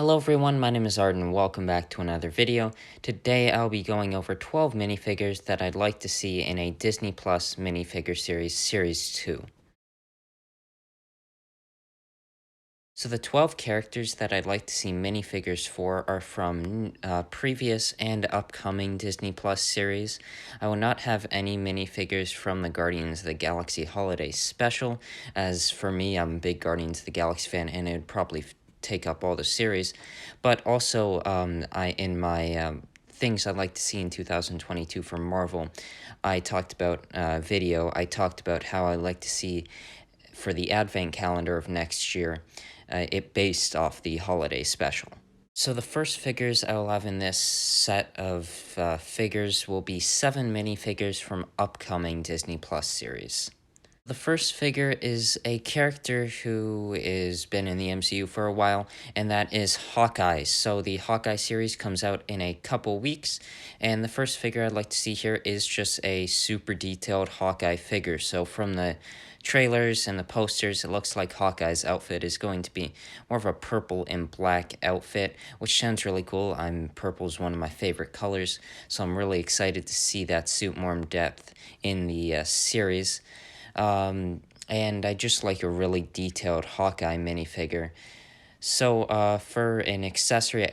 Hello everyone, my name is Zard and welcome back to another video. Today I'll be going over 12 minifigures that I'd like to see in a Disney Plus minifigure series, Series 2. So the 12 characters that I'd like to see minifigures for are from previous and upcoming Disney Plus series. I will not have any minifigures from the Guardians of the Galaxy Holiday Special, as for me, I'm a big Guardians of the Galaxy fan and it would probably take up all the series. But also, in my things I'd like to see in 2022 from Marvel, I talked about I talked about how I'd like to see for the advent calendar of next year, it based off the holiday special. So the first figures I will have in this set of figures will be 7 minifigures from upcoming Disney Plus series. The first figure is a character who has been in the MCU for a while, and that is Hawkeye. So the Hawkeye series comes out in a couple weeks, and the first figure I'd like to see here is just a super detailed Hawkeye figure. So from the trailers and the posters, it looks like Hawkeye's outfit is going to be more of a purple and black outfit, which sounds really cool. Purple is one of my favorite colors, so I'm really excited to see that suit more in depth in the series. And I just like a really detailed Hawkeye minifigure. So for an accessory,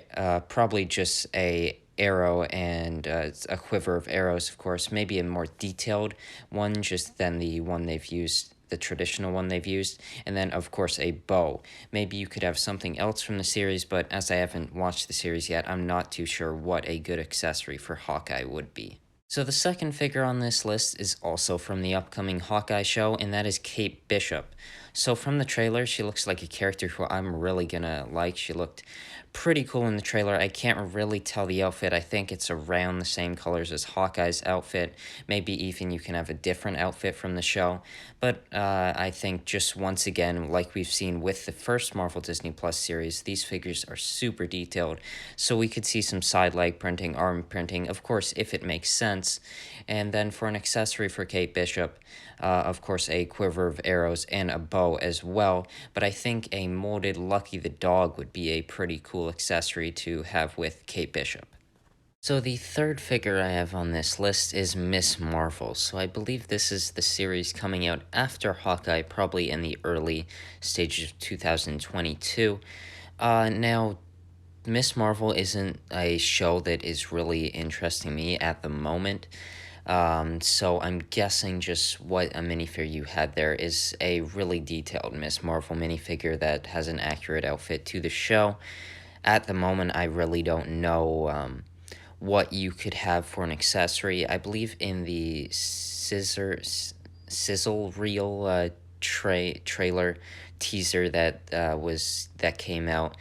probably just a arrow and a quiver of arrows, of course. Maybe a more detailed one just than the one they've used, the traditional one they've used. And then, of course, a bow. Maybe you could have something else from the series, but as I haven't watched the series yet, I'm not too sure what a good accessory for Hawkeye would be. So the second figure on this list is also from the upcoming Hawkeye show, and that is Kate Bishop. So from the trailer, she looks like a character who I'm really gonna like. She looked pretty cool in the trailer. I can't really tell the outfit. I think it's around the same colors as Hawkeye's outfit. Maybe even you can have a different outfit from the show. But I think just once again, like we've seen with the first Marvel Disney Plus series, these figures are super detailed. So we could see some side leg printing, arm printing, of course, if it makes sense. And then for an accessory for Kate Bishop, of course, a quiver of arrows and a bow as well. But I think a molded Lucky the dog would be a pretty cool accessory to have with Kate Bishop. So the third figure I have on this list is Miss Marvel. So I believe this is the series coming out after Hawkeye, probably in the early stages of 2022. Now, Miss Marvel isn't a show that is really interesting me at the moment. So I'm guessing just what a minifigure you had there is a really detailed Miss Marvel minifigure that has an accurate outfit to the show. At the moment, I really don't know what you could have for an accessory. I believe in the sizzle reel trailer teaser that came out,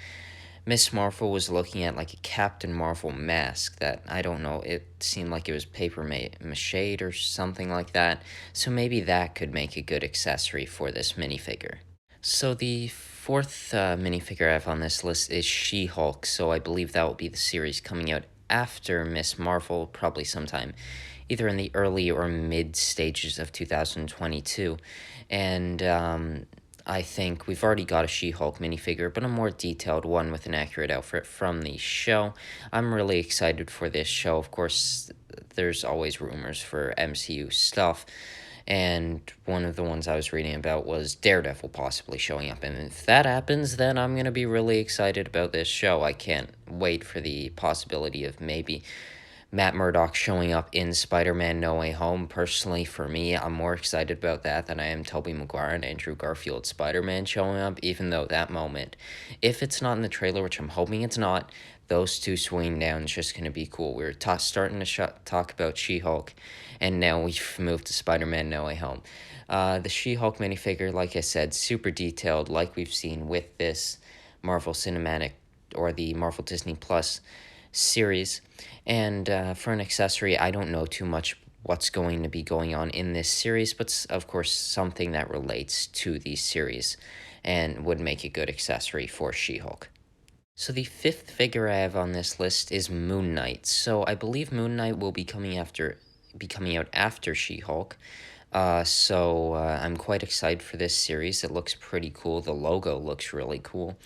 Miss Marvel was looking at like a Captain Marvel mask that, I don't know, it seemed like it was paper mache or something like that. So maybe that could make a good accessory for this minifigure. So the fourth minifigure I have on this list is She-Hulk. So I believe that will be the series coming out after Miss Marvel, probably sometime either in the early or mid stages of 2022. And I think we've already got a She-Hulk minifigure, but a more detailed one with an accurate outfit from the show. I'm really excited for this show. Of course, there's always rumors for MCU stuff, and one of the ones I was reading about was Daredevil possibly showing up. And if that happens, then I'm going to be really excited about this show. I can't wait for the possibility of maybe Matt Murdock showing up in Spider-Man No Way Home. Personally, for me, I'm more excited about that than I am Tobey Maguire and Andrew Garfield Spider-Man showing up, even though that moment, if it's not in the trailer, which I'm hoping it's not, those two swinging down is just going to be cool. We were starting to talk about She-Hulk, and now we've moved to Spider-Man No Way Home. The She-Hulk minifigure, like I said, super detailed, like we've seen with this Marvel Cinematic or the Marvel Disney Plus series. And for an accessory, I don't know too much what's going to be going on in this series, but of course something that relates to the series and would make a good accessory for She-Hulk. So the fifth figure I have on this list is Moon Knight. So I believe Moon Knight will be coming out after She-Hulk. So I'm quite excited for this series. It looks pretty cool. The logo looks really cool.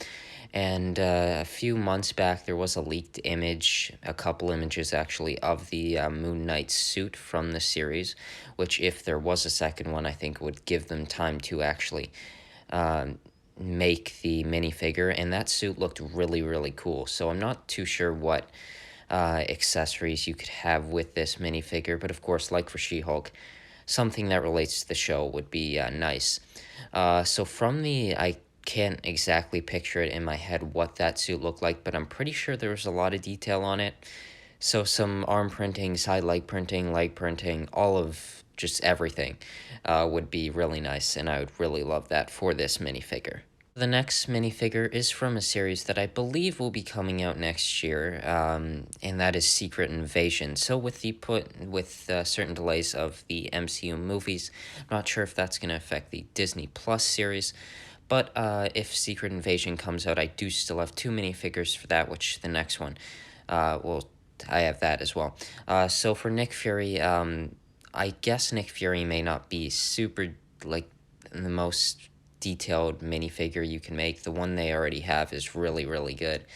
And a few months back, there was a leaked image, a couple images actually, of the Moon Knight suit from the series, which, if there was a second one, I think would give them time to actually um, make the minifigure. And that suit looked really, really cool. So I'm not too sure what accessories you could have with this minifigure, but of course, like for She-Hulk, something that relates to the show would be nice. So from I can't exactly picture it in my head what that suit looked like, but I'm pretty sure there was a lot of detail on it. So some arm printing, side leg printing, all of just everything would be really nice, and I would really love that for this minifigure. The next minifigure is from a series that I believe will be coming out next year, and that is Secret Invasion. So with certain delays of the MCU movies, I'm not sure if that's going to affect the Disney Plus series, but if Secret Invasion comes out, I do still have two minifigures for that, which the next one, well, I have that as well. So for Nick Fury, I guess Nick Fury may not be super, like, the most detailed minifigure you can make. The one they already have is really, really good.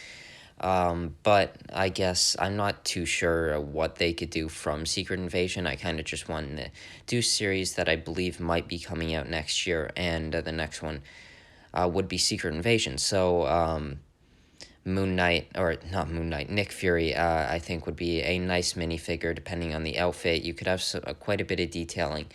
But I guess I'm not too sure what they could do from Secret Invasion. I kind of just want to do series that I believe might be coming out next year, and the next one would be Secret Invasion. So, Moon Knight, or not Moon Knight, Nick Fury, I think would be a nice minifigure depending on the outfit. You could have quite a bit of detailing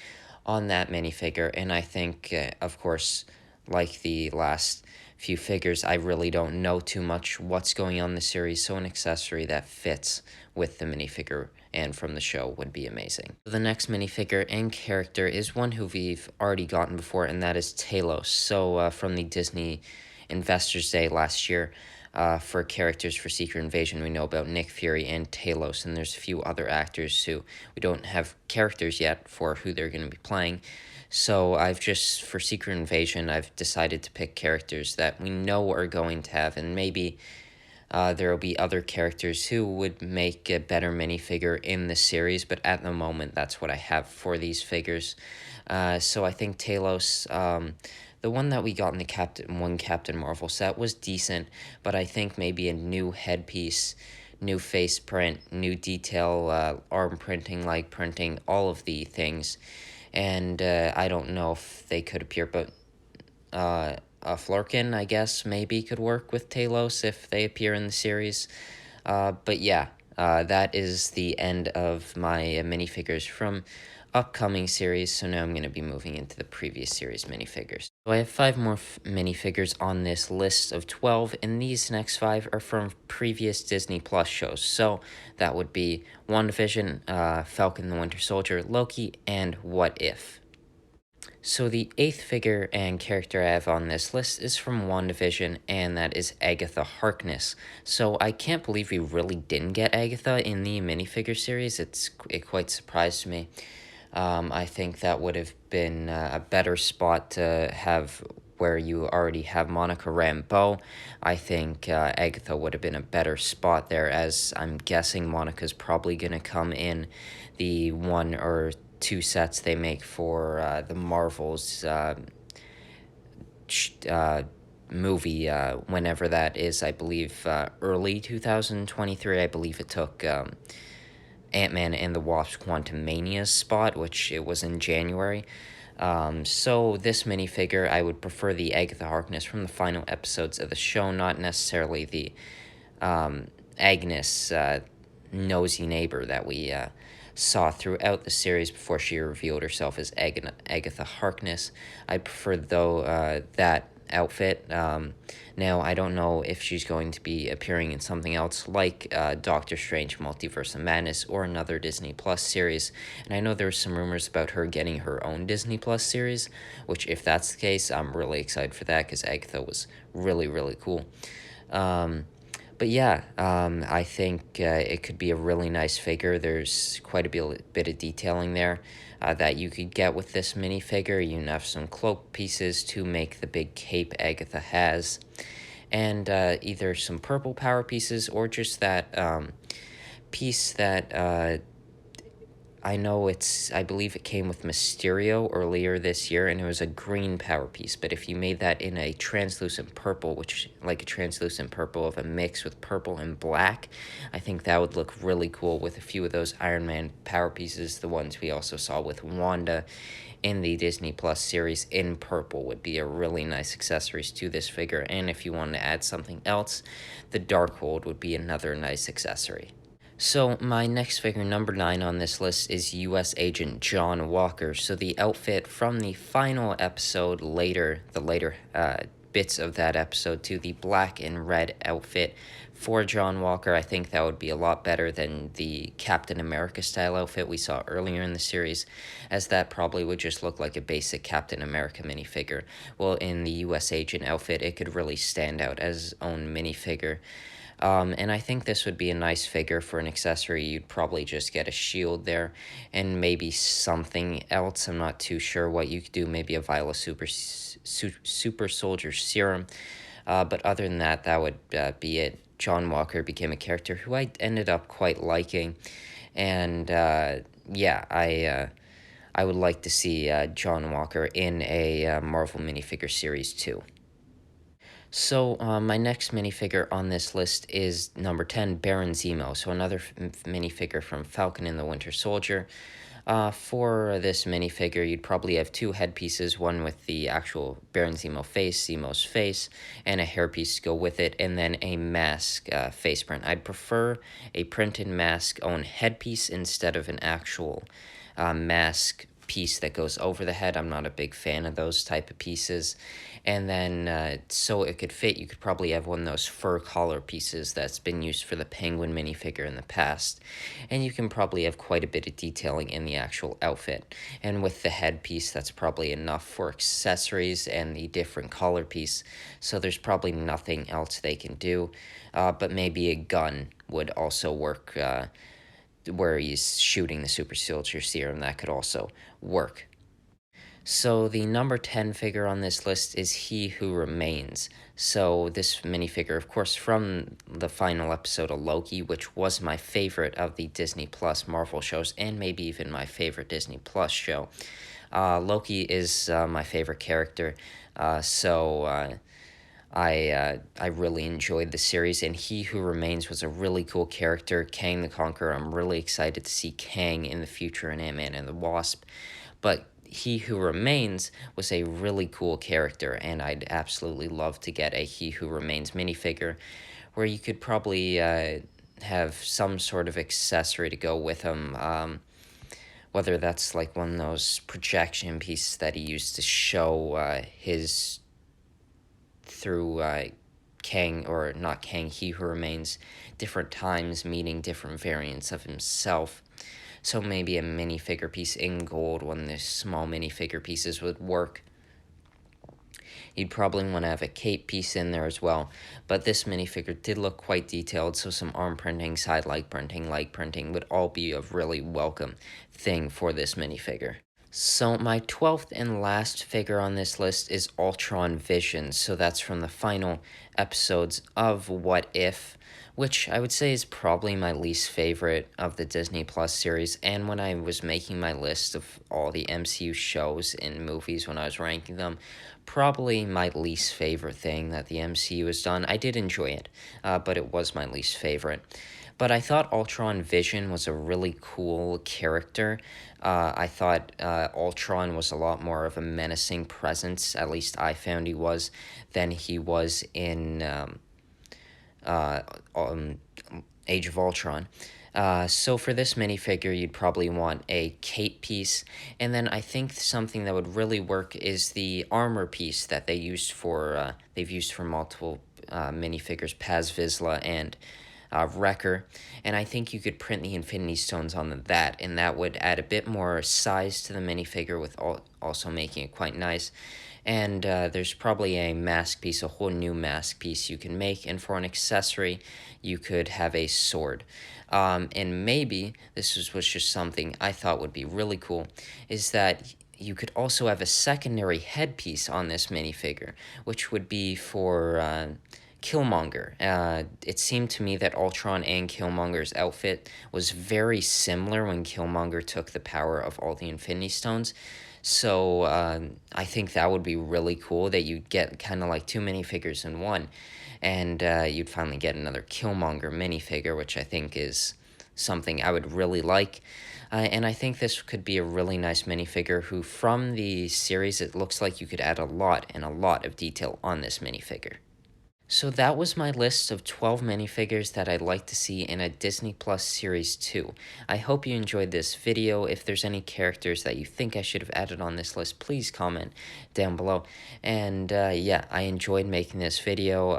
on that minifigure, and I think, of course, like the last few figures, I really don't know too much what's going on in the series, so an accessory that fits with the minifigure and from the show would be amazing. The next minifigure and character is one who we've already gotten before, and that is Talos. So from the Disney Investors Day last year, for characters for Secret Invasion, we know about Nick Fury and Talos, and there's a few other actors who we don't have characters yet for who they're going to be playing. So for Secret Invasion, I've decided to pick characters that we know are going to have, and maybe there will be other characters who would make a better minifigure in the series, but at the moment, that's what I have for these figures. So I think Talos, the one that we got in the Captain Marvel set was decent, but I think maybe a new headpiece, new face print, new detail, arm printing, leg printing, all of the things. And I don't know if they could appear, but Florkin, I guess, maybe could work with Talos if they appear in the series. But yeah, that is the end of my minifigures from upcoming series, so now I'm going to be moving into the previous series minifigures. So I have 5 more minifigures on this list of 12, and these next 5 are from previous Disney Plus shows. So that would be WandaVision, Falcon the Winter Soldier, Loki, and What If. So the 8th figure and character I have on this list is from WandaVision, and that is Agatha Harkness. So I can't believe we really didn't get Agatha in the minifigure series. It quite surprised me. I think that would have been a better spot to have where you already have Monica Rambeau. I think Agatha would have been a better spot there, as I'm guessing Monica's probably going to come in the 1 or 2 sets they make for the Marvels movie, whenever that is. I believe early 2023. I believe it took Ant-Man and the Wasp Quantumania's spot, which it was in January. So this minifigure, I would prefer the Agatha Harkness from the final episodes of the show, not necessarily the Agnes nosy neighbor that we saw throughout the series before she revealed herself as Agatha Harkness. I prefer, though, that outfit. Now, I don't know if she's going to be appearing in something else like Doctor Strange Multiverse of Madness or another Disney Plus series, and I know there's some rumors about her getting her own Disney Plus series, which, if that's the case, I'm really excited for that, because Agatha was really, really cool. But yeah, I think it could be a really nice figure. There's quite a bit of detailing there that you could get with this minifigure. You can have some cloak pieces to make the big cape Agatha has, and either some purple power pieces or just that piece that I know I believe it came with Mysterio earlier this year, and it was a green power piece. But if you made that in a translucent purple, which, like a translucent purple of a mix with purple and black, I think that would look really cool with a few of those Iron Man power pieces. The ones we also saw with Wanda in the Disney Plus series in purple would be a really nice accessories to this figure. And if you wanted to add something else, the Darkhold would be another nice accessory. So my next figure, number 9 on this list, is U.S. Agent John Walker. So the outfit from the final episode the later bits of that episode, to the black and red outfit for John Walker, I think that would be a lot better than the Captain America style outfit we saw earlier in the series, as that probably would just look like a basic Captain America minifigure. Well, in the U.S. Agent outfit, it could really stand out as its own minifigure. And I think this would be a nice figure for an accessory. You'd probably just get a shield there and maybe something else. I'm not too sure what you could do. Maybe a vial of super soldier serum. But other than that, that would be it. John Walker became a character who I ended up quite liking. And yeah, I would like to see John Walker in a Marvel minifigure series too. So, my next minifigure on this list is number 10, Baron Zemo. So, another minifigure from Falcon and the Winter Soldier. For this minifigure, you'd probably have two headpieces, one with the actual Baron Zemo face, Zemo's face, and a hairpiece to go with it, and then a mask face print. I'd prefer a printed mask on headpiece instead of an actual mask piece that goes over the head. I'm not a big fan of those type of pieces. And then so it could fit, you could probably have one of those fur collar pieces that's been used for the Penguin minifigure in the past. And you can probably have quite a bit of detailing in the actual outfit. And with the headpiece, that's probably enough for accessories and the different collar piece. So there's probably nothing else they can do. But maybe a gun would also work, where he's shooting the super soldier serum. That could also work. So the number 10 figure on this list is He Who Remains. So this minifigure, of course, from the final episode of Loki, which was my favorite of the Disney Plus Marvel shows, and maybe even my favorite Disney Plus show. Loki is my favorite character, so I really enjoyed the series, and He Who Remains was a really cool character. Kang the Conqueror, I'm really excited to see Kang in the future in Ant-Man and the Wasp, but He Who Remains was a really cool character, and I'd absolutely love to get a He Who Remains minifigure, where you could probably have some sort of accessory to go with him, whether that's like one of those projection pieces that he used to show his through Kang, or not Kang, He Who Remains, different times meeting different variants of himself. So maybe a minifigure piece in gold, one of the small minifigure pieces would work. You'd probably want to have a cape piece in there as well. But this minifigure did look quite detailed, so some arm printing, side leg printing would all be a really welcome thing for this minifigure. So my 12th and last figure on this list is Ultron Visions. So that's from the final episodes of What If, which I would say is probably my least favorite of the Disney Plus series. And when I was making my list of all the MCU shows and movies, when I was ranking them, probably my least favorite thing that the MCU has done. I did enjoy it, but it was my least favorite. But I thought Ultron Vision was a really cool character. I thought Ultron was a lot more of a menacing presence, at least I found he was, than he was in Age of Ultron. So for this minifigure, you'd probably want a cape piece, and then I think something that would really work is the armor piece that they've used for multiple minifigures, Paz Vizsla and Wrecker, and I think you could print the Infinity Stones on that, and that would add a bit more size to the minifigure, with also making it quite nice. And there's probably a mask piece, a whole new mask piece you can make, and for an accessory, you could have a sword. And maybe, was just something I thought would be really cool, is that you could also have a secondary headpiece on this minifigure, which would be for Killmonger. It seemed to me that Ultron and Killmonger's outfit was very similar when Killmonger took the power of all the Infinity Stones. So I think that would be really cool that you'd get kind of like two minifigures in one. And you'd finally get another Killmonger minifigure, which I think is something I would really like. And I think this could be a really nice minifigure who, from the series, it looks like you could add a lot and a lot of detail on this minifigure. So that was my list of 12 minifigures that I'd like to see in a Disney Plus Series 2. I hope you enjoyed this video. If there's any characters that you think I should have added on this list, please comment down below. And yeah, I enjoyed making this video.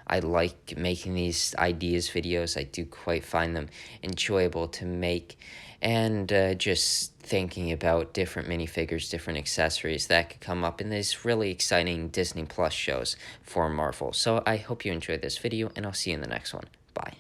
I like making these ideas videos. I do quite find them enjoyable to make. And just thinking about different minifigures, different accessories that could come up in these really exciting Disney Plus shows for Marvel. So I hope you enjoyed this video, and I'll see you in the next one. Bye.